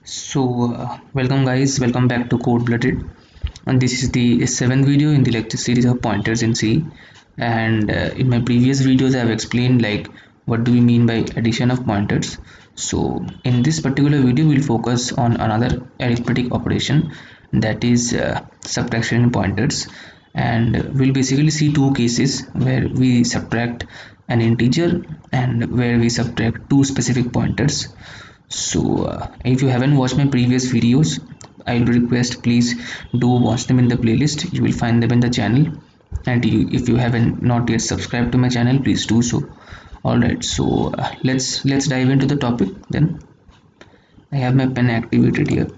Welcome guys, welcome back to Code Blooded, and this is the seventh video in the lecture series of pointers in C. And in my previous videos, I have explained like what do we mean by addition of pointers. So in this particular video, we'll focus on another arithmetic operation, that is subtraction in pointers, and we'll basically see two cases where we subtract an integer and where we subtract two specific pointers. If you haven't watched my previous videos, I will request please do watch them in the playlist. You will find them in the channel, and if you haven't not yet subscribed to my channel, please do so. Alright, let's dive into the topic. Then I have my pen activated here.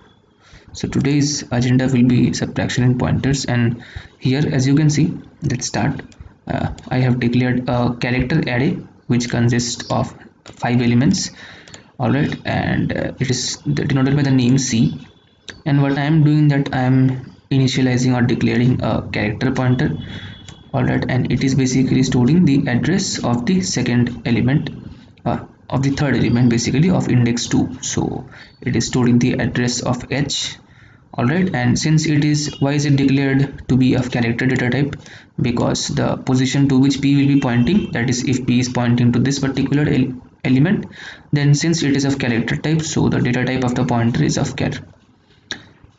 So today's agenda will be subtraction in pointers, and here as you can see, let's start. I have declared a character array which consists of 5 elements. Alright, and it is denoted by the name C, and what I am doing, that I am initializing or declaring a character pointer. Alright, and it is basically storing the address of the second element, of the third element basically of index 2. So it is storing the address of H. Alright, and since it is, why is it declared to be of character data type? Because the position to which P will be pointing, that is if P is pointing to this particular element, then since it is of character type, so the data type of the pointer is of char.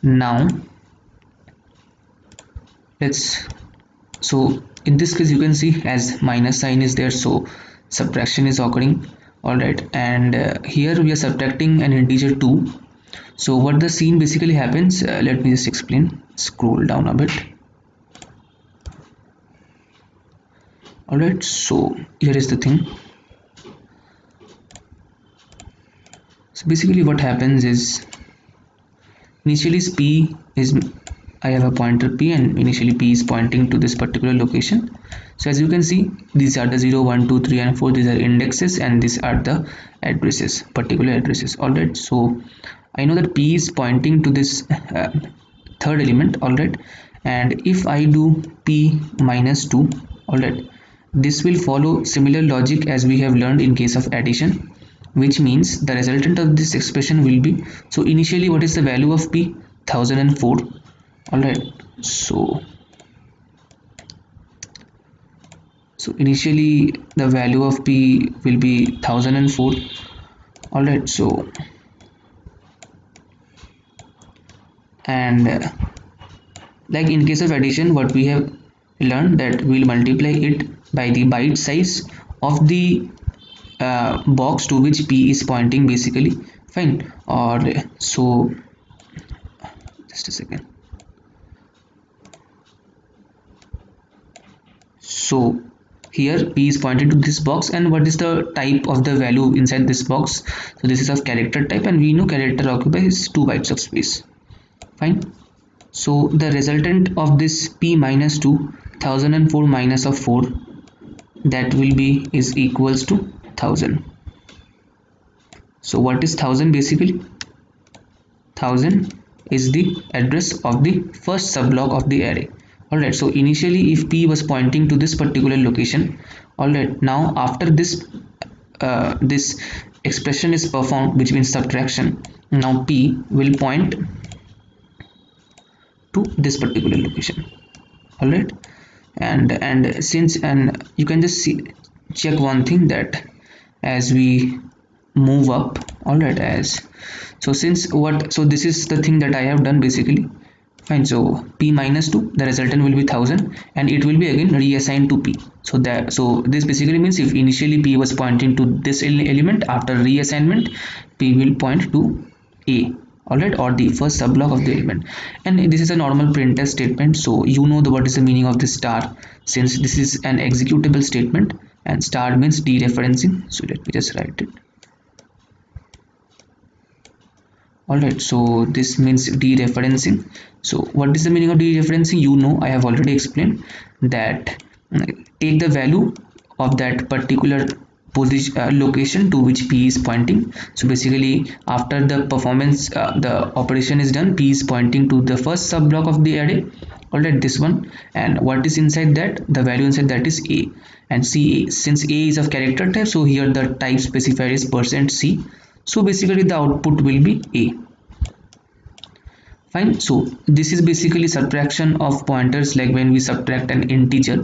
Now so in this case you can see as minus sign is there, so subtraction is occurring. Alright, and here we are subtracting an integer 2. So what the scene basically happens, let me just explain. Scroll down a bit. Alright, so here is the thing. So basically what happens is, initially P is, I have a pointer P, and initially P is pointing to this particular location. So as you can see, these are the 0, 1, 2, 3 and 4, these are indexes, and these are the addresses, particular addresses. Alright, so I know that P is pointing to this third element. Alright, and if I do P minus 2, alright, this will follow similar logic as we have learned in case of addition, which means the resultant of this expression will be, so initially what is the value of P? 1004. Alright, so initially the value of P will be 1004. Alright, so and like in case of addition, what we have learned, that we will multiply it by the byte size of the box to which P is pointing basically. Fine, or so just a second. So here P is pointed to this box, and what is the type of the value inside this box? So this is of character type, and we know character occupies 2 bytes of space. Fine, so the resultant of this P minus 2, 1004 minus of 4, that will be is equals to 1000. So what is 1000 basically? 1000 is the address of the first subblock of the array. Alright, so initially if P was pointing to this particular location, alright, now after this this expression is performed, which means subtraction, now P will point to this particular location. Alright, and since, and you can just check one thing, that as we move up, alright, as so since what, so this is the thing that I have done basically. Fine, so P minus 2, the resultant will be 1000, and it will be again reassigned to P. So this basically means if initially P was pointing to this element, after reassignment P will point to A. Alright, or the first subblock of the element. And this is a normal printf statement, so you know what is the meaning of this star, since this is an executable statement, and star means dereferencing. So let me just write it. Alright, so this means dereferencing. So what is the meaning of dereferencing? You know, I have already explained that take the value of that particular position location to which P is pointing. So basically after the performance, the operation is done, P is pointing to the first subblock of the array. Alright, this one, and what is inside that? The value inside that is A, and C, since A is of character type, so here the type specifier is %C. So basically the output will be A. Fine. So this is basically subtraction of pointers, like when we subtract an integer.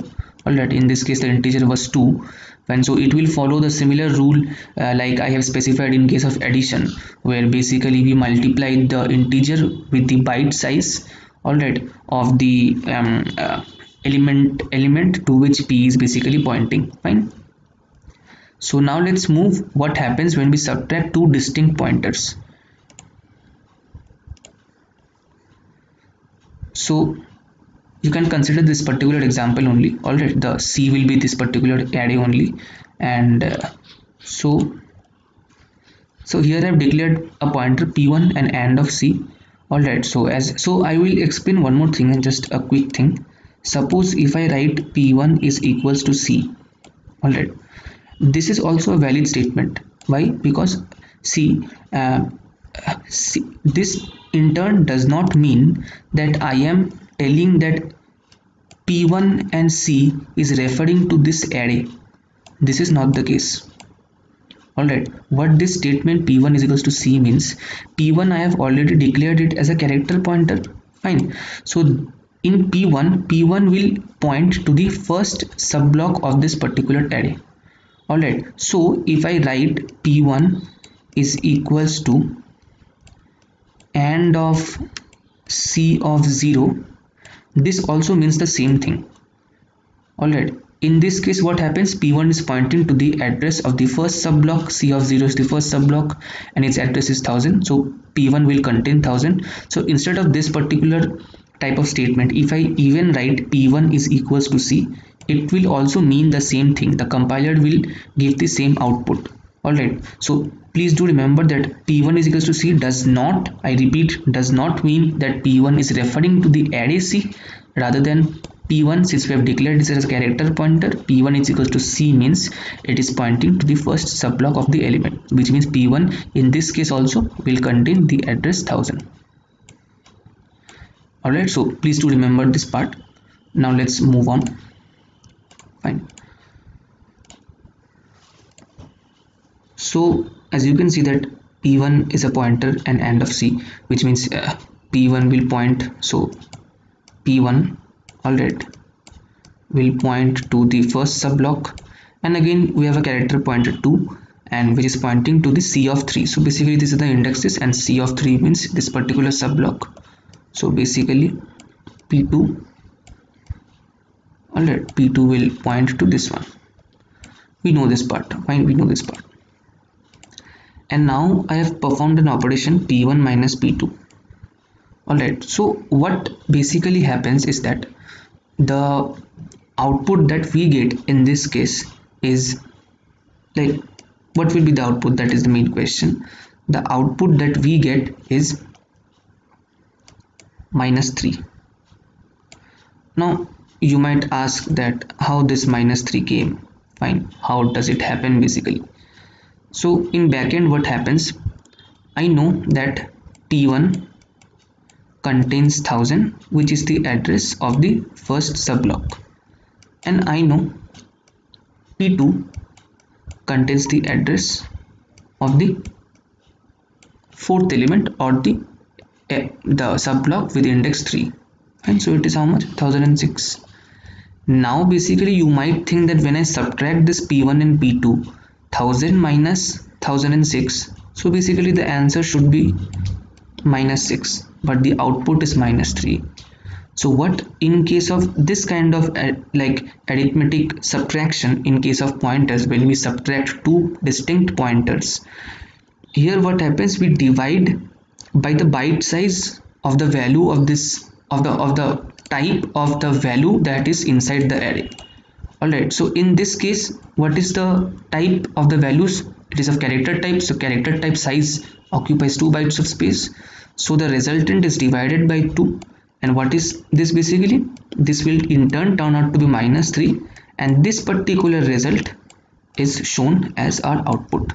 Alright, in this case the integer was 2. Fine. So it will follow the similar rule like I have specified in case of addition, where basically we multiply the integer with the byte size, alright, of the element to which p is basically pointing. Fine. So now let's move what happens when we subtract two distinct pointers. So you can consider this particular example only. Alright, the C will be this particular array only, and so here I have declared a pointer p1 and AND of C. Alright, so I will explain one more thing, and just a quick thing. Suppose if I write p1 is equals to C. Alright, this is also a valid statement. Why? Because see, this in turn does not mean that I am telling that P1 and C is referring to this array. This is not the case. Alright, what this statement P1 is equals to C means, P1 I have already declared it as a character pointer. Fine. So in P1 will point to the first subblock of this particular array. Alright, so if I write P1 is equals to AND of C of 0, this also means the same thing. Alright, in this case what happens, P1 is pointing to the address of the first subblock, C of 0 is the first subblock and its address is 1000, so P1 will contain 1000. So instead of this particular type of statement, if I even write P1 is equals to C, it will also mean the same thing. The compiler will give the same output. Alright, so please do remember that P1 is equals to C does not, I repeat, does not mean that P1 is referring to the array C. Rather than P1, since we have declared this as a character pointer, P1 is equals to C means it is pointing to the first subblock of the element, which means P1 in this case also will contain the address 1000. Alright, so please do remember this part. Now let's move on. Fine. So as you can see that P1 is a pointer and AND of C, which means P1 will point, so P1, alright, will point to the first subblock, and again we have a character pointer 2 and which is pointing to the C of 3. So basically this is the indexes and C of 3 means this particular subblock. So basically P2, alright, P2 will point to this one. We know this part. Fine, we know this part. And now I have performed an operation P1 minus P2. Alright, so what basically happens is that the output that we get in this case is like, what will be the output? That is the main question. The output that we get is minus 3. Now you might ask that how this minus 3 came. Fine, how does it happen basically? So in backend what happens, I know that P1 contains 1000, which is the address of the first subblock, and I know P2 contains the address of the fourth element or the subblock with index 3, and so it is how much? 1006. Now basically you might think that when I subtract this P1 and P2, 1000 minus 1006, so basically the answer should be minus 6, but the output is minus 3. So what in case of this kind of like arithmetic subtraction in case of pointers, when we subtract two distinct pointers, here what happens, we divide by the byte size of the value of this of the type of the value that is inside the array. Alright, so in this case what is the type of the values? It is of character type, so character type size occupies 2 bytes of space, so the resultant is divided by 2. And what is this basically? This will in turn turn out to be minus 3, and this particular result is shown as our output.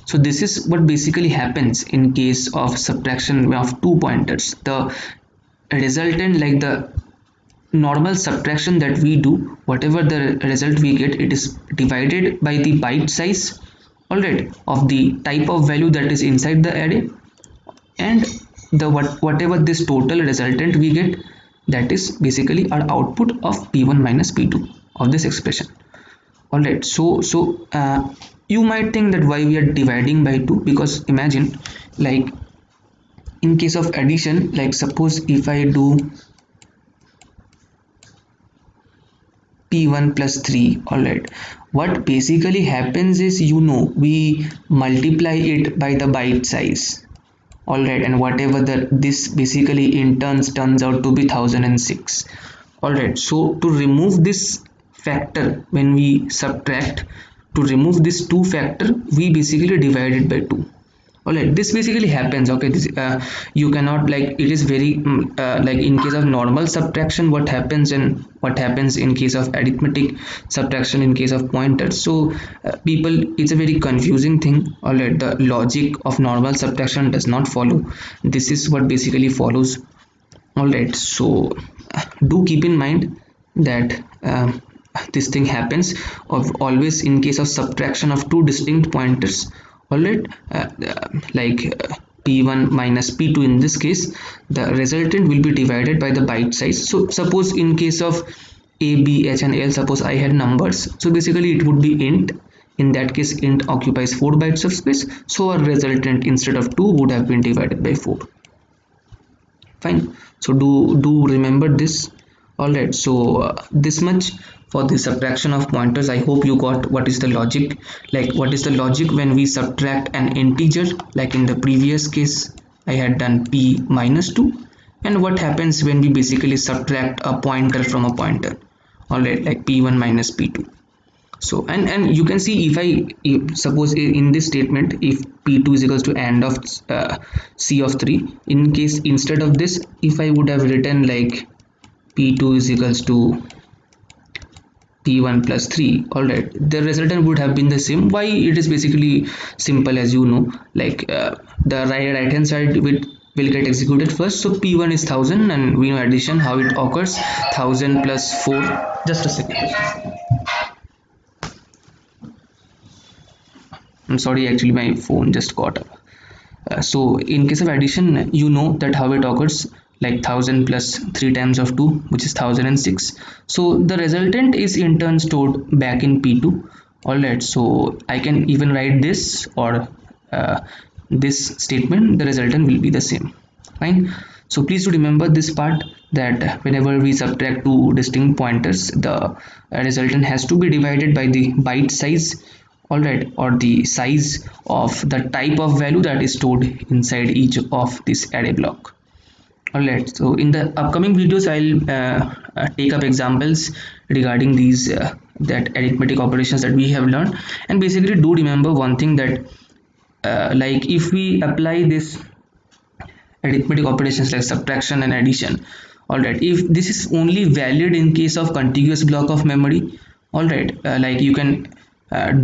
So this is what basically happens in case of subtraction of two pointers. The resultant, like the normal subtraction that we do, whatever the result we get, it is divided by the byte size, alright, of the type of value that is inside the array, and the whatever this total resultant we get, that is basically our output of P1 minus P2 of this expression. All right, so you might think that why we are dividing by 2, because imagine, like in case of addition, like suppose if I do P1 plus 3, all right, what basically happens is, we multiply it by the byte size, all right, and whatever this basically in turns out to be 1006. All right, so to remove this factor, when we subtract, to remove this 2 factor, we basically divide it by 2. All right, this basically happens. Okay, this you cannot, like, it is very like in case of normal subtraction what happens, and what happens in case of arithmetic subtraction in case of pointers. So people, it's a very confusing thing. All right, the logic of normal subtraction does not follow. This is what basically follows. All right, so do keep in mind that this thing happens always in case of subtraction of 2 distinct pointers. All right, P1 minus P2, in this case the resultant will be divided by the byte size. So suppose in case of A, B, H and L, suppose I had numbers, so basically it would be int. In that case, int occupies 4 bytes of space, so our resultant instead of 2 would have been divided by 4. Fine, so do remember this. All right, so this much for the subtraction of pointers. I hope you got what is the logic, like what is the logic when we subtract an integer, like in the previous case I had done P minus 2, and what happens when we basically subtract a pointer from a pointer. All right, like P1 minus P2. So and you can see, if suppose in this statement, if P2 is equals to AND of C of 3, in case instead of this, if I would have written like P2 is equals to P1 plus 3, all right, the resultant would have been the same. Why? It is basically simple, as you know, like the right hand side will get executed first. So P1 is 1000, and we know addition how it occurs, 1000 plus 4. Just a second, I'm sorry, actually my phone just got up. So in case of addition, you know that how it occurs, like 1000 plus 3 times of 2, which is 1006. So the resultant is in turn stored back in P2. All right, so I can even write this or this statement, the resultant will be the same. Fine, so please do remember this part, that whenever we subtract 2 distinct pointers, the resultant has to be divided by the byte size, all right, or the size of the type of value that is stored inside each of this array block. All right, so in the upcoming videos I'll take up examples regarding these that arithmetic operations that we have learned. And basically do remember one thing, that like if we apply this arithmetic operations like subtraction and addition, all right, if this is only valid in case of contiguous block of memory, all right, like you can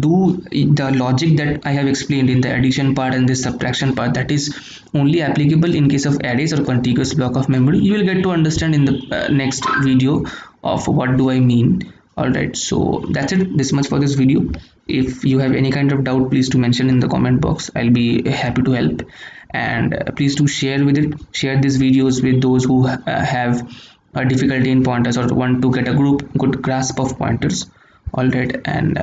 do the logic that I have explained in the addition part and this subtraction part, that is only applicable in case of arrays or contiguous block of memory. You will get to understand in the next video of what do I mean. All right, so that's it, this much for this video. If you have any kind of doubt, please do mention in the comment box. I'll be happy to help. And please do share these videos with those who have a difficulty in pointers or want to get a good grasp of pointers. All right, and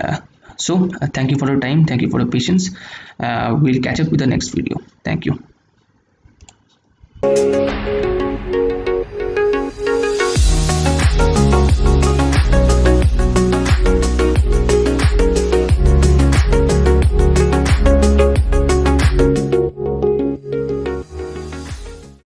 so thank you for your time, thank you for your patience. We'll catch up with the next video. Thank you.